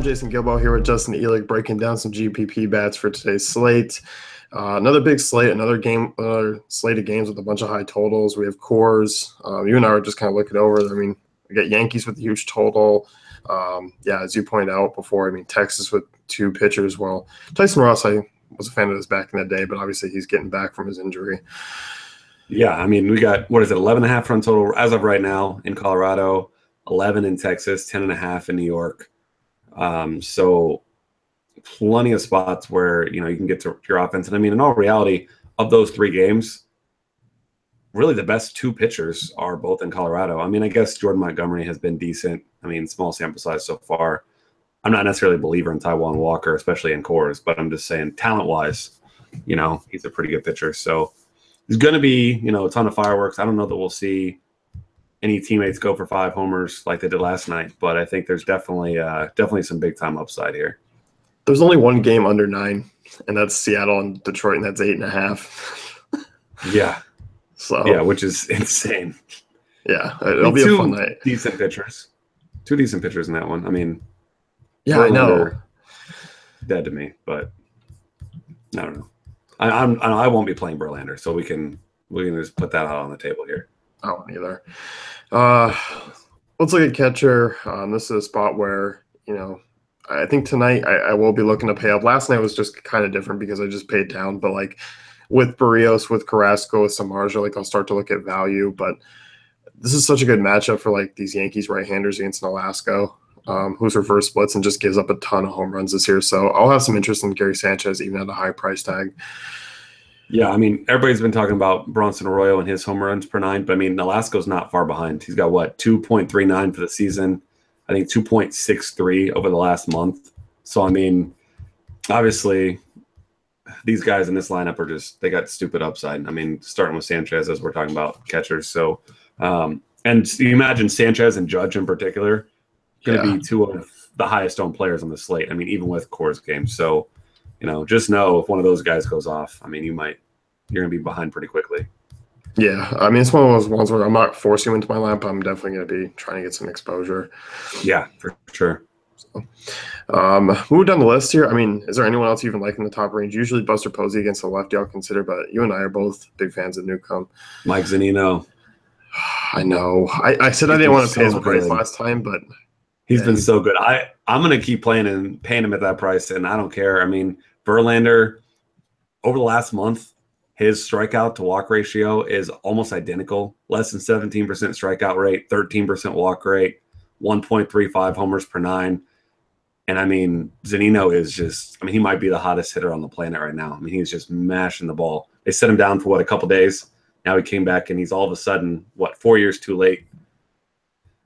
Jason Gilbo here with Justin Elick breaking down some GPP bats for today's slate. Another big slate, another slate of games with a bunch of high totals. We have cores. You and I were just kind of looking over. I mean, we got Yankees with a huge total. As you pointed out before, I mean, Texas with two pitchers. Well, Tyson Ross, I was a fan of this back in the day, but obviously he's getting back from his injury. Yeah, I mean, we got, 11.5 run total as of right now in Colorado, 11 in Texas, 10.5 in New York. So plenty of spots where, you can get to your offense. And I mean, in all reality, of those three games, really the best two pitchers are both in Colorado. I mean, I guess Jordan Montgomery has been decent. I mean, small sample size so far. I'm not necessarily a believer in Taijuan Walker, especially in cores, but I'm just saying talent-wise, he's a pretty good pitcher. So there's going to be, a ton of fireworks. I don't know that we'll see any teammates go for 5 homers like they did last night, but I think there's definitely some big-time upside here. There's only one game under 9, and that's Seattle and Detroit, and that's 8.5. Yeah. So yeah, which is insane. Yeah, it'll be a fun night. Two decent pitchers in that one. I mean, yeah, I know. Dead to me, but I don't know. I won't be playing Verlander, so we can just put that out on the table here. I won't either. Let's look at catcher. This is a spot where, I think tonight I will be looking to pay up. Last night was just kind of different because I just paid down, but like with Barrios, with Carrasco, with Samardzija, like I'll start to look at value. But this is such a good matchup for like these Yankees right-handers against Nolasco, who's reverse splits and just gives up a ton of home runs this year. So I'll have some interest in Gary Sanchez, even at a high price tag. Yeah, I mean, everybody's been talking about Bronson Arroyo and his home runs per 9, but I mean, Nolasco's not far behind. He's got, 2.39 for the season. I think 2.63 over the last month. So, I mean, obviously, these guys in this lineup are they got stupid upside. I mean, starting with Sanchez, as we're talking about catchers. So, and you imagine Sanchez and Judge in particular going to be two of the highest owned players on the slate. I mean, even with Coors games. So, just know if one of those guys goes off, I mean, you're going to be behind pretty quickly. Yeah, I mean, it's one of those ones where I'm not forcing him into my lineup. I'm definitely going to be trying to get some exposure. Yeah, for sure. So, moving down the list here, I mean, is there anyone else you even like in the top range? Usually Buster Posey against the lefty I'll consider, but you and I are both big fans of Newcomb. Mike Zunino. I know. I said I didn't want to pay his price last time, but he's been so good. I'm going to keep playing and paying him at that price, and I don't care. I mean, Verlander, over the last month, his strikeout to walk ratio is almost identical. Less than 17% strikeout rate, 13% walk rate, 1.35 homers per 9. And I mean, Zunino is just, he might be the hottest hitter on the planet right now. I mean, he's just mashing the ball. They set him down for a couple days. Now he came back and he's all of a sudden, 4 years too late,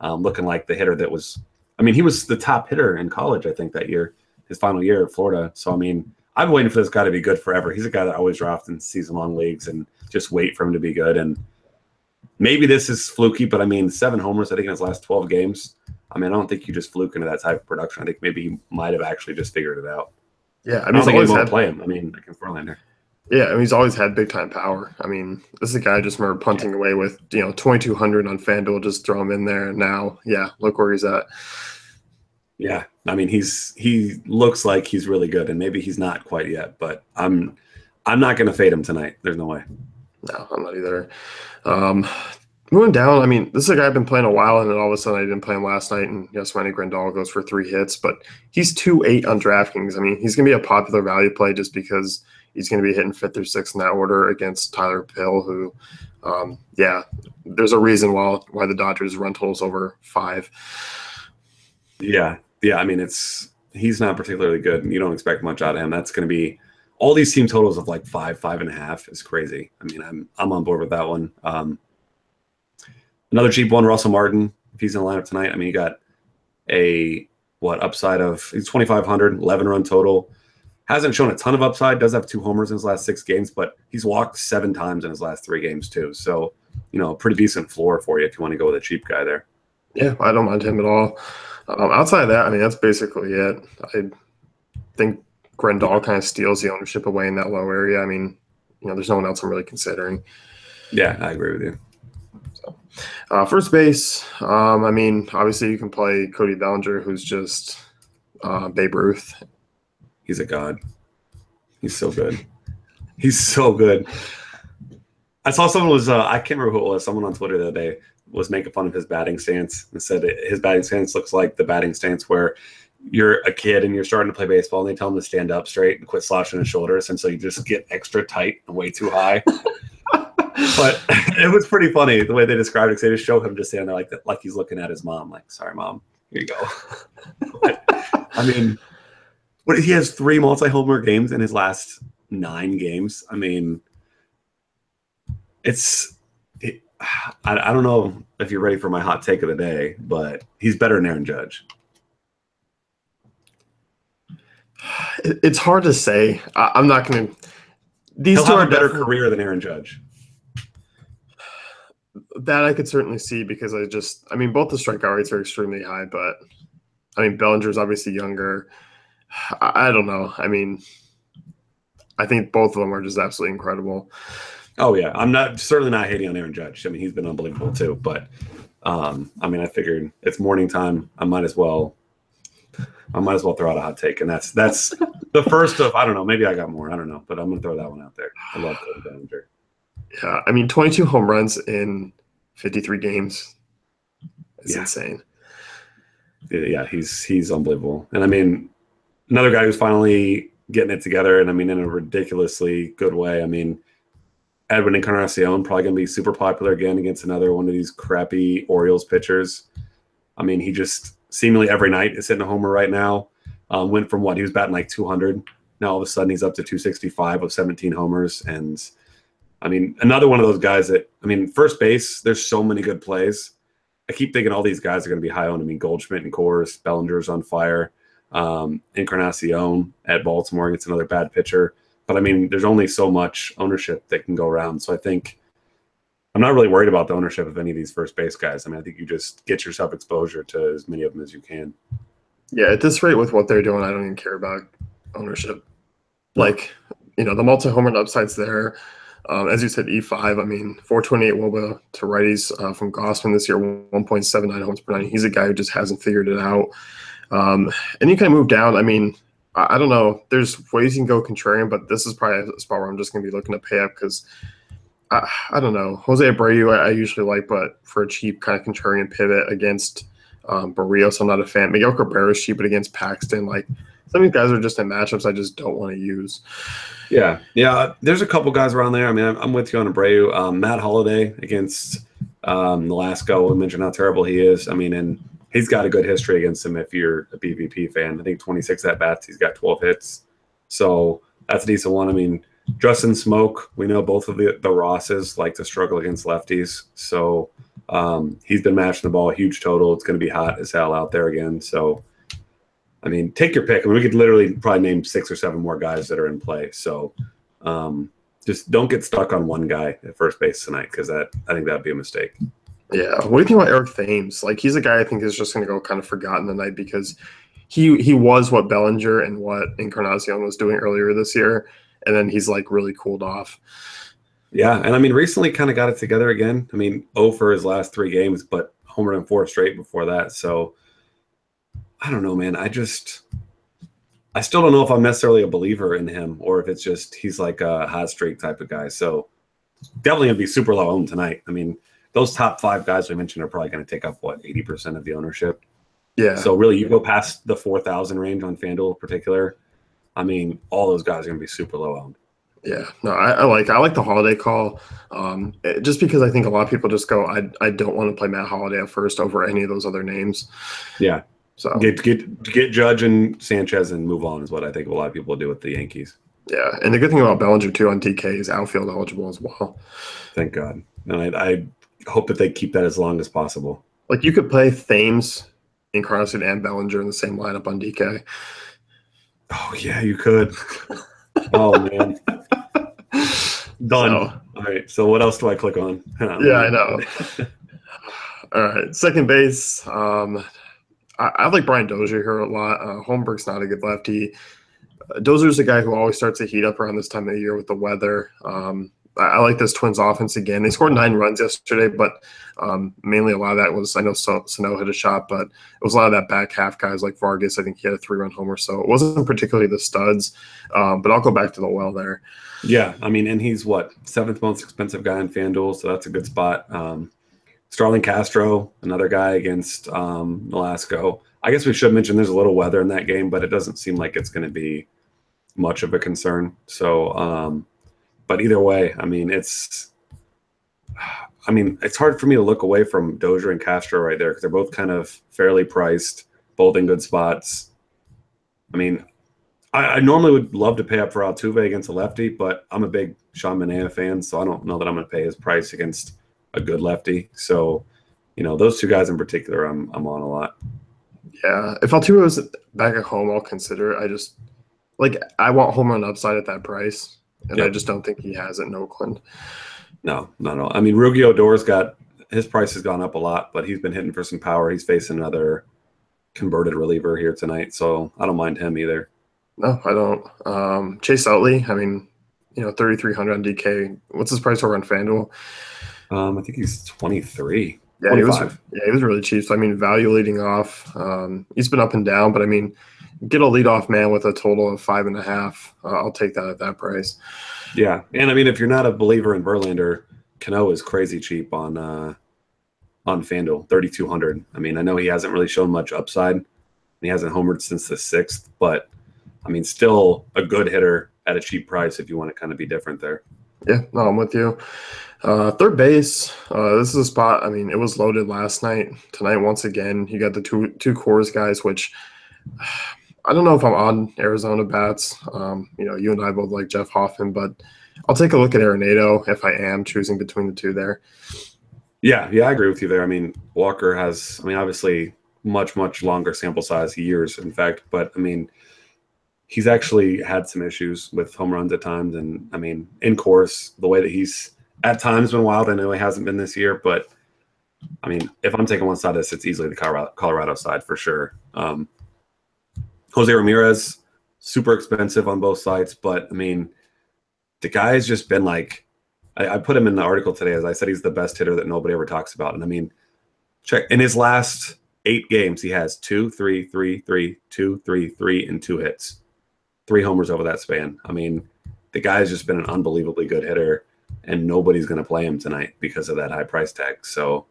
looking like the hitter that was, he was the top hitter in college, I think, that year, his final year at Florida. So, I've been waiting for this guy to be good forever. He's a guy that I always draft in season-long leagues and just wait for him to be good. And maybe this is fluky, but 7 homers, I think, in his last 12 games. I don't think you just fluke into that type of production. I think maybe he might have actually just figured it out. Yeah, I don't think anyone would play him. Against Verlander. Yeah, he's always had big-time power. This is a guy I just remember punting away with, 2,200 on FanDuel, just throw him in there. And now, look where he's at. Yeah, he looks like he's really good, and maybe he's not quite yet, but I'm not going to fade him tonight. There's no way. No, I'm not either. Moving down, this is a guy I've been playing a while, and then all of a sudden I didn't play him last night, and Yasmani Grandal goes for 3 hits, but he's 2.8 on DraftKings. He's going to be a popular value play just because he's going to be hitting 5th or 6th in that order against Tyler Pill, who, there's a reason why the Dodgers run totals over 5. Yeah, he's not particularly good, and you don't expect much out of him. That's going to be all these team totals of 5, 5.5 is crazy. I'm on board with that one. Another cheap one, Russell Martin. If he's in the lineup tonight, you got a upside of he's 2,500, 11 run total. Hasn't shown a ton of upside. Does have 2 homers in his last 6 games, but he's walked 7 times in his last 3 games too. So pretty decent floor for you if you want to go with a cheap guy there. Yeah, I don't mind him at all. Outside of that, that's basically it. I think Grandal kind of steals the ownership away in that low area. There's no one else I'm really considering. Yeah, I agree with you. So, first base, obviously you can play Cody Bellinger, who's just Babe Ruth. He's a god. He's so good. He's so good. I saw someone was I can't remember who it was. Someone on Twitter the other day was making fun of his batting stance and said his batting stance looks like the batting stance where you're a kid and you're starting to play baseball and they tell him to stand up straight and quit slouching his shoulders, and so you just get extra tight and way too high. But it was pretty funny the way they described it, because they just show him just standing there like that, like he's looking at his mom, like, "Sorry, mom, here you go." But, I mean, what, he has 3 multi-homer games in his last 9 games. I mean, I don't know if you're ready for my hot take of the day, but he's better than Aaron Judge. It's hard to say. I'm not going to. These two have are a better career than Aaron Judge. That I could certainly see, because I mean, both the strikeout rates are extremely high, but I mean, Bellinger's obviously younger. I don't know. I mean, I think both of them are just absolutely incredible. Oh yeah, I'm certainly not hating on Aaron Judge. I mean, he's been unbelievable too. But I mean, I figured it's morning time. I might as well throw out a hot take, and that's the first of, I don't know, maybe I got more. I don't know, but I'm gonna throw that one out there. I love Cody Bellinger. Yeah, I mean, 22 home runs in 53 games. It's insane. Yeah, he's unbelievable. And I mean, another guy who's finally getting it together, and I mean, in a ridiculously good way. I mean, Edwin Encarnacion probably going to be super popular again against another one of these crappy Orioles pitchers. I mean, he just seemingly every night is hitting a homer right now. Went from he was batting like 200. Now all of a sudden he's up to 265 with 17 homers. And I mean, another one of those guys that, I mean, first base, there's so many good plays. I keep thinking all these guys are going to be high on. I mean, Goldschmidt and Coors, Bellinger's on fire. Encarnacion at Baltimore gets another bad pitcher. But I mean, there's only so much ownership that can go around. So I think I'm not really worried about the ownership of any of these first base guys. I mean, I think you just get yourself exposure to as many of them as you can. Yeah, at this rate with what they're doing, I don't even care about ownership. Like, you know, the multi-homer upside's there. As you said, E5, I mean, 428 WOBA to righties from Gossman this year, 1.79 homes per 9. He's a guy who just hasn't figured it out. And you kind of move down. I mean, I don't know. There's ways you can go contrarian, but this is probably a spot where I'm just going to be looking to pay up, because I don't know. Jose Abreu I usually like, but for a cheap kind of contrarian pivot against Barrios, I'm not a fan. Miguel Cabrera's cheap, but against Paxton, like, some of these guys are just in matchups I just don't want to use. Yeah. There's a couple guys around there. I mean, I'm with you on Abreu. Matt Holliday against Nolasco. We mentioned how terrible he is. I mean, and he's got a good history against him if you're a BVP fan. I think 26 at-bats. He's got 12 hits. So that's a decent one. I mean, Justin Smoke, we know both of the Rosses like to struggle against lefties. So he's been matching the ball a huge total. It's going to be hot as hell out there again. So, I mean, take your pick. I mean, we could literally probably name 6 or 7 more guys that are in play. So just don't get stuck on one guy at first base tonight, because I think that'd be a mistake. Yeah. What do you think about Eric Thames? Like, he's a guy I think is just going to go kind of forgotten tonight, because he was what Bellinger and what Encarnacion was doing earlier this year, and then he's like really cooled off. Yeah, and I mean, recently kind of got it together again. I mean, 0 for his last 3 games, but homered in 4 straight before that. So I don't know, man. I still don't know if I'm necessarily a believer in him, or if it's just he's like a hot streak type of guy. So definitely gonna be super low owned tonight. I mean, those top 5 guys we mentioned are probably going to take up 80% of the ownership. Yeah. So really, you go past the 4,000 range on FanDuel in particular. I mean, all those guys are going to be super low owned. Yeah, no, I like the Holiday call, just because I think a lot of people just go, I don't want to play Matt Holiday at first over any of those other names. Yeah, so get Judge and Sanchez and move on is what I think a lot of people do with the Yankees. Yeah, and the good thing about Bellinger too on DK is outfield eligible as well. Thank God. And I hope that they keep that as long as possible. Like, you could play Thames, Encarnacion, and Bellinger in the same lineup on DK. Oh yeah, you could. Oh man. Done. So, all right. So what else do I click on? Yeah, I know. All right. Second base. I like Brian Dozier here a lot. Holmberg's not a good lefty. Dozier's a guy who always starts to heat up around this time of the year with the weather. I like this Twins offense again. They scored 9 runs yesterday, but mainly a lot of that was, I know Sano hit a shot, but it was a lot of that back half guys like Vargas. I think he had a 3-run homer, so it wasn't particularly the studs. But I'll go back to the well there. Yeah, I mean, and he's what, 7th most expensive guy in FanDuel, so that's a good spot. Starling Castro, another guy against Nolasco. I guess we should mention there's a little weather in that game, but it doesn't seem like it's going to be much of a concern. So, but either way, I mean, it's hard for me to look away from Dozier and Castro right there because they're both kind of fairly priced, both in good spots. I mean, I normally would love to pay up for Altuve against a lefty, but I'm a big Sean Manaea fan, so I don't know that I'm going to pay his price against a good lefty. So, those two guys in particular, I'm on a lot. Yeah, if Altuve was back at home, I'll consider it. I want home run upside at that price, and I just don't think he has it in Oakland. No, not at all. I mean, Ruggie Odor's his price has gone up a lot, but he's been hitting for some power. He's facing another converted reliever here tonight, so I don't mind him either. No, I don't. Chase Utley, 3,300 on DK. What's his price over on FanDuel? I think he's 23. Yeah, he was really cheap. So, value leading off. He's been up and down, but get a leadoff man with a total of 5.5. I'll take that at that price. Yeah, and if you're not a believer in Verlander, Cano is crazy cheap on FanDuel, 3,200. I know he hasn't really shown much upside. He hasn't homered since the 6th, but still a good hitter at a cheap price if you want to kind of be different there. Yeah, no, I'm with you. Third base, this is a spot. it was loaded last night. Tonight, once again, you got the two Coors guys, which I don't know if I'm on Arizona bats. You and I both like Jeff Hoffman, but I'll take a look at Arenado if I am choosing between the two there. Yeah, I agree with you there. Walker has, obviously much, much longer sample size, years, in fact, but he's actually had some issues with home runs at times. And in course, the way that he's at times been wild, I know he hasn't been this year, but if I'm taking one side of this, it's easily the Colorado side for sure. Jose Ramirez, super expensive on both sides, but the guy has just been I put him in the article today, as I said, he's the best hitter that nobody ever talks about. And check in his last 8 games, he has 2, 3, 3, 3, 2, 3, 3, and 2 hits. 3 homers over that span. The guy has just been an unbelievably good hitter, and nobody's going to play him tonight because of that high price tag. So,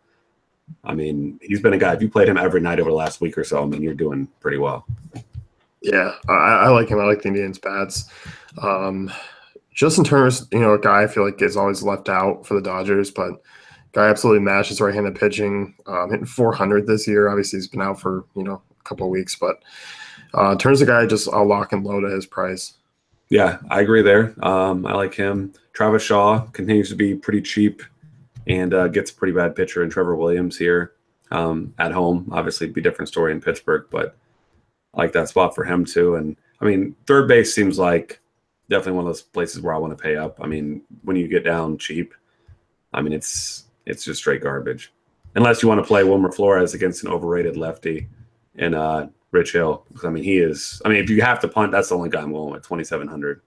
he's been a guy, if you played him every night over the last week or so, you're doing pretty well. Yeah, I like him. I like the Indians' bats. Justin Turner's, a guy I feel like is always left out for the Dodgers, but guy absolutely mashes right-handed pitching. Hitting 400 this year. Obviously, he's been out for, a couple of weeks, but Turner's a guy just I'll lock and load at his price. Yeah, I agree there. I like him. Travis Shaw continues to be pretty cheap and gets a pretty bad pitcher in Trevor Williams here at home. Obviously, it'd be a different story in Pittsburgh, but I like that spot for him too. And third base seems like definitely one of those places where I want to pay up. When you get down cheap, it's just straight garbage. Unless you want to play Wilmer Flores against an overrated lefty and Rich Hill. Because he is. If you have to punt, that's the only guy I'm going with, 2,700.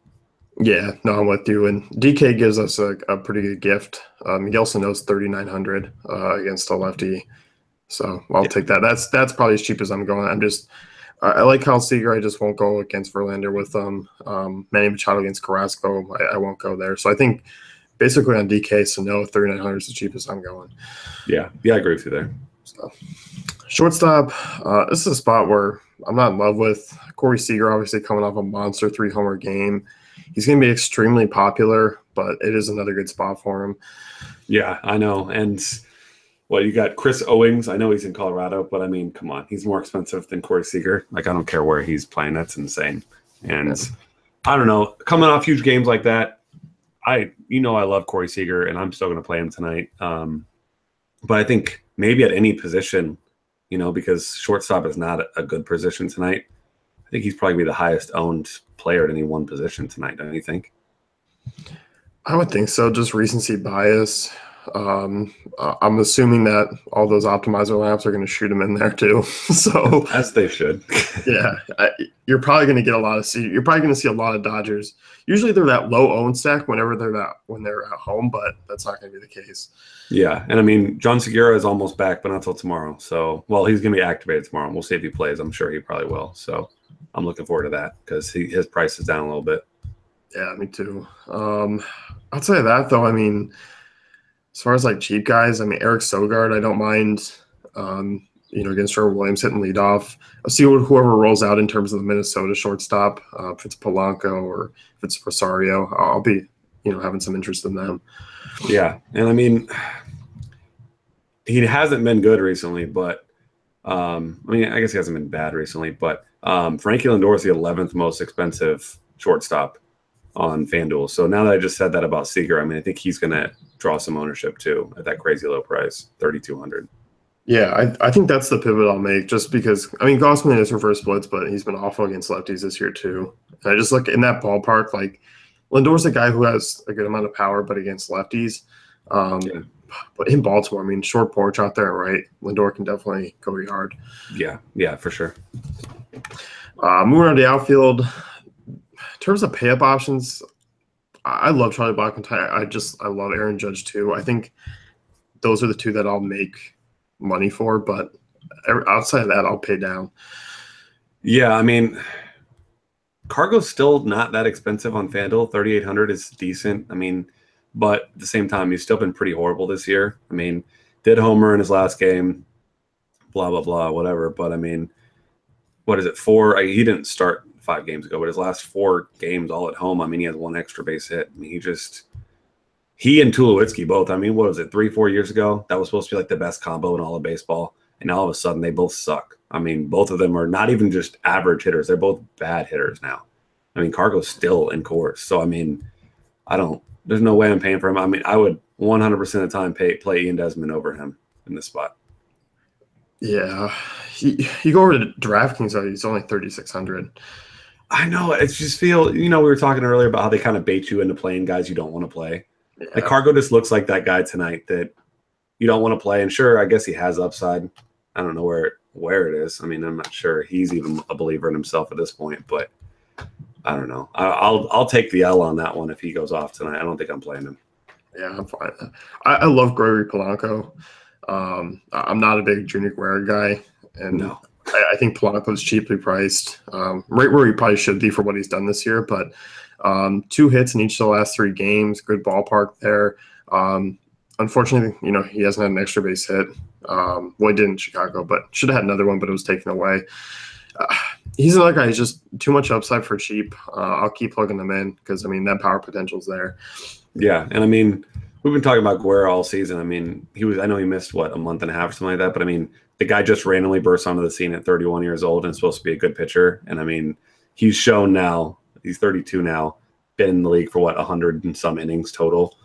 Yeah, no, I'm with you. And DK gives us a pretty good gift. He also knows 3,900 against a lefty. So I'll take that. That's probably as cheap as I'm going. I like Kyle Seager. I just won't go against Verlander with Manny Machado against Carrasco. I won't go there. So I think basically on DK, Sano, 3,900 is the cheapest I'm going. Yeah, I agree with you there. So shortstop, this is a spot where I'm not in love with. Corey Seager, obviously coming off a monster 3-homer game. He's going to be extremely popular, but it is another good spot for him. Yeah, I know. And you got Chris Owings. I know he's in Colorado, but come on. He's more expensive than Corey Seager. I don't care where he's playing. That's insane. And I don't know. Coming off huge games like that, I love Corey Seager, and I'm still going to play him tonight. But I think maybe at any position, because shortstop is not a good position tonight, I think he's probably the highest owned player at any one position tonight, don't you think? I would think so. Just recency bias. I'm assuming that all those optimizer lamps are going to shoot him in there too. So As they should. yeah, you're probably going to get a lot of you're probably going to see a lot of Dodgers. Usually they're that low owned stack whenever when they're at home, but that's not going to be the case. Yeah, and I mean, John Segura is almost back, but not until tomorrow. So, well, he's going to be activated tomorrow. We'll see if he plays. I'm sure he probably will. So, I'm looking forward to that because his price is down a little bit. Yeah, me too. I'll tell you that though. I mean, as far as like cheap guys, I mean Eric Sogard, I don't mind. Against Trevor Williams hitting leadoff. I'll see whoever rolls out in terms of the Minnesota shortstop. If it's Polanco or if it's Rosario, I'll be having some interest in them. Yeah, and I mean, he hasn't been good recently, but I guess he hasn't been bad recently. But Frankie Lindor is the 11th most expensive shortstop on FanDuel. So now that I just said that about Seager, I mean, I think he's going to draw some ownership too at that crazy low price, 3,200. Yeah, I think that's the pivot I'll make just because, I mean, Gossman is reverse splits, but he's been awful against lefties this year too. And I just look in that ballpark, like Lindor's a guy who has a good amount of power, but against lefties. Yeah. But in Baltimore, I mean, short porch out there, right? Lindor can definitely go yard. Yeah, for sure. Moving on to the outfield. In terms of pay-up options, I love Charlie Blackmon. I love Aaron Judge too. I think those are the two that I'll make money for, but outside of that, I'll pay down. Yeah, I mean, Cargo's still not that expensive on FanDuel. 3,800 is decent. I mean, but at the same time, he's still been pretty horrible this year. I mean, did homer in his last game, blah, blah, blah, whatever. But I mean, what is it, he didn't start 5 games ago, but his last 4 games all at home, I mean, he has 1 extra base hit. I mean, he and Tulowitzki both, I mean, what was it, 3-4 years ago? That was supposed to be like the best combo in all of baseball. And now all of a sudden they both suck. I mean, both of them are not even just average hitters. They're both bad hitters now. I mean, Cargo's still in course. So, I mean, there's no way I'm paying for him. I mean, I would 100% of the time play Ian Desmond over him in this spot. Yeah. You go over to DraftKings, he's only 3,600. I know. It's just we were talking earlier about how they kind of bait you into playing guys you don't want to play. Yeah. Like Cargo just looks like that guy tonight that you don't want to play. And sure, I guess he has upside. I don't know where it is. I mean, I'm not sure he's even a believer in himself at this point, but I don't know. I'll take the L on that one if he goes off tonight. I don't think I'm playing him. Yeah, I'm fine. I love Gregory Polanco. I'm not a big Junior Guerra guy, and no. I think Polanco's cheaply priced, right where he probably should be for what he's done this year. But 2 hits in each of the last 3 games, good ballpark there. Unfortunately, he hasn't had an extra base hit. Well, he did in Chicago, but should have had another one, but it was taken away. He's another guy. He's just too much upside for cheap. I'll keep plugging them in because, I mean, that power potential's there. Yeah, and I mean, we've been talking about Guerra all season. I mean, I know he missed, a month and a half or something like that, but I mean, the guy just randomly burst onto the scene at 31 years old and is supposed to be a good pitcher. And I mean, he's shown now, he's 32 now, been in the league for 100 and some innings total.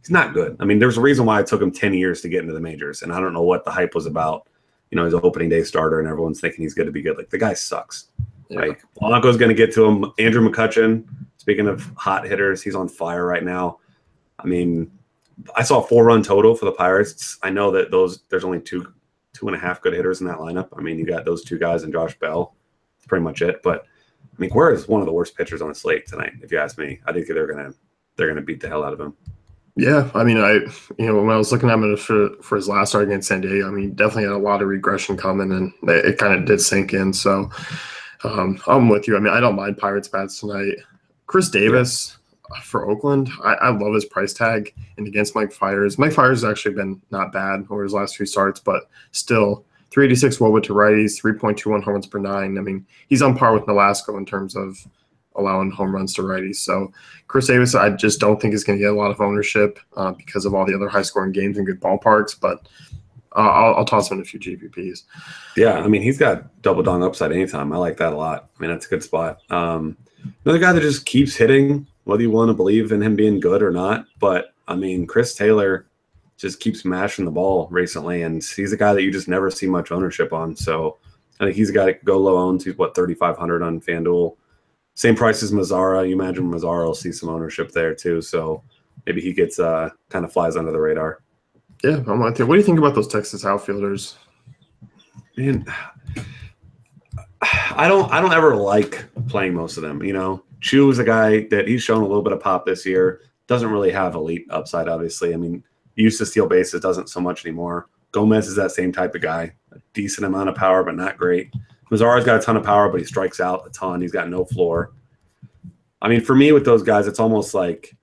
He's not good. I mean, there's a reason why it took him 10 years to get into the majors. And I don't know what the hype was about. He's an opening day starter and everyone's thinking he's going to be good. Like, the guy sucks. Yeah. Like, Polanco's going to get to him. Andrew McCutchen, speaking of hot hitters, he's on fire right now. I mean, I saw a 4-run total for the Pirates. I know that there's only 2.5 good hitters in that lineup. I mean, you got those 2 guys and Josh Bell. That's pretty much it. But I mean, Guerra is one of the worst pitchers on the slate tonight, if you ask me. I think they're gonna beat the hell out of him. Yeah, I mean, when I was looking at him for his last start against San Diego, I mean, definitely had a lot of regression coming, and it kind of did sink in. So I'm with you. I mean, I don't mind Pirates bats tonight. Chris Davis for Oakland, I love his price tag. And against Mike Fiers, Mike Fiers has actually been not bad over his last 2 starts, but still 386 WOBA to righties, 3.21 home runs per 9. I mean, he's on par with Nolasco in terms of allowing home runs to righties. So Chris Davis, I just don't think is going to get a lot of ownership because of all the other high-scoring games and good ballparks, but I'll toss him in a few GPPs. Yeah, I mean, he's got double dong upside anytime. I like that a lot. I mean, that's a good spot. Another guy that just keeps hitting, whether you want to believe in him being good or not. But, I mean, Chris Taylor just keeps mashing the ball recently, and he's a guy that you just never see much ownership on. So I think he's a guy that could go low owned. He's, 3,500 on FanDuel. Same price as Mazzara. You imagine Mazzara will see some ownership there too. So maybe he gets kind of flies under the radar. Yeah, I'm with you. What do you think about those Texas outfielders? Man, I don't ever like playing most of them. Chu is a guy that he's shown a little bit of pop this year. Doesn't really have elite upside, obviously. I mean, he used to steal bases, doesn't so much anymore. Gomez is that same type of guy. A decent amount of power, but not great. Mazara's got a ton of power, but he strikes out a ton. He's got no floor. I mean, for me with those guys, it's almost like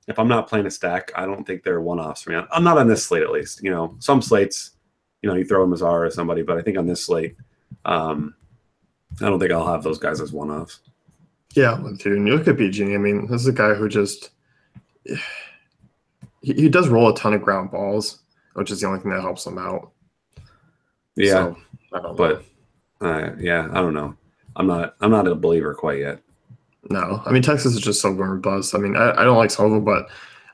if I'm not playing a stack, I don't think they're one-offs for me. I'm not on this slate, at least. Some slates, you throw in Mazara or somebody, but I think on this slate, I don't think I'll have those guys as one-offs. Yeah, I'm with you. And you look at BG. I mean, this is a guy who just he does roll a ton of ground balls, which is the only thing that helps him out. Yeah, so, I don't know. But yeah, I don't know. I'm not a believer quite yet. No, I mean Texas is just so boom or bust. I mean, I don't like some of them, but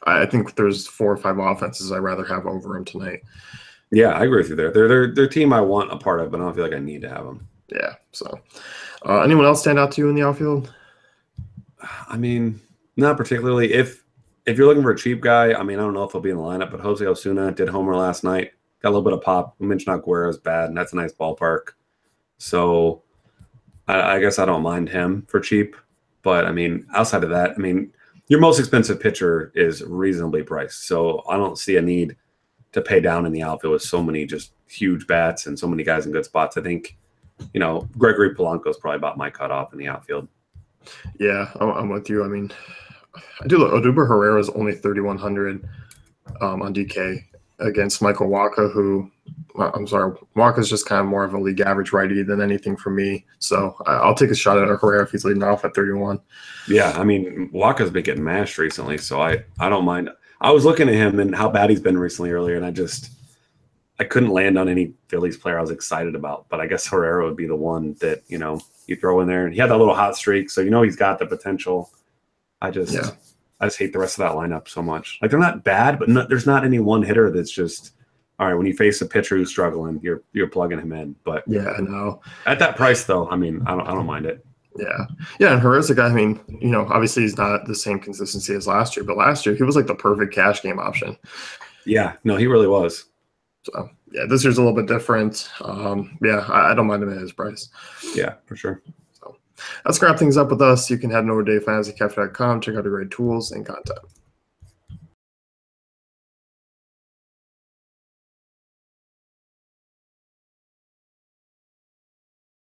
I think there's 4 or 5 offenses I'd rather have over him tonight. Yeah, I agree with you there. They're team I want a part of, but I don't feel like I need to have them. Yeah. So, anyone else stand out to you in the outfield? I mean, not particularly. If you're looking for a cheap guy, I mean, I don't know if he'll be in the lineup, but Jose Osuna did homer last night. Got a little bit of pop. We mentioned Aguero's bad, and that's a nice ballpark. So I guess I don't mind him for cheap. But, I mean, outside of that, I mean, your most expensive pitcher is reasonably priced. So I don't see a need to pay down in the outfield with so many just huge bats and so many guys in good spots. I think, Gregory Polanco is probably about my cutoff in the outfield. Yeah, I'm with you. I mean, I do look. Odubel Herrera is only 3,100 on DK against Michael Wacha, who, I'm sorry, Wacha's just kind of more of a league average righty than anything for me. So I'll take a shot at Herrera if he's leading off at 31. Yeah, I mean, Wacha's been getting mashed recently, so I don't mind. I was looking at him and how bad he's been recently earlier, and I couldn't land on any Phillies player I was excited about. But I guess Herrera would be the one that, you throw in there. And he had that little hot streak, so he's got the potential. I just hate the rest of that lineup so much. Like, they're not bad, but there's not any one hitter that's just, all right, when you face a pitcher who's struggling, you're plugging him in. But yeah, I know. At that price, though, I mean, I don't mind it. Yeah. And Herrera's a guy, I mean, obviously he's not the same consistency as last year, but last year he was like the perfect cash game option. Yeah, no, he really was. So, yeah, this year's a little bit different. Yeah, I don't mind him at his price. Yeah, for sure. So let's wrap things up with us. You can head over to DaveFantasyCafe.com, check out our great tools and content.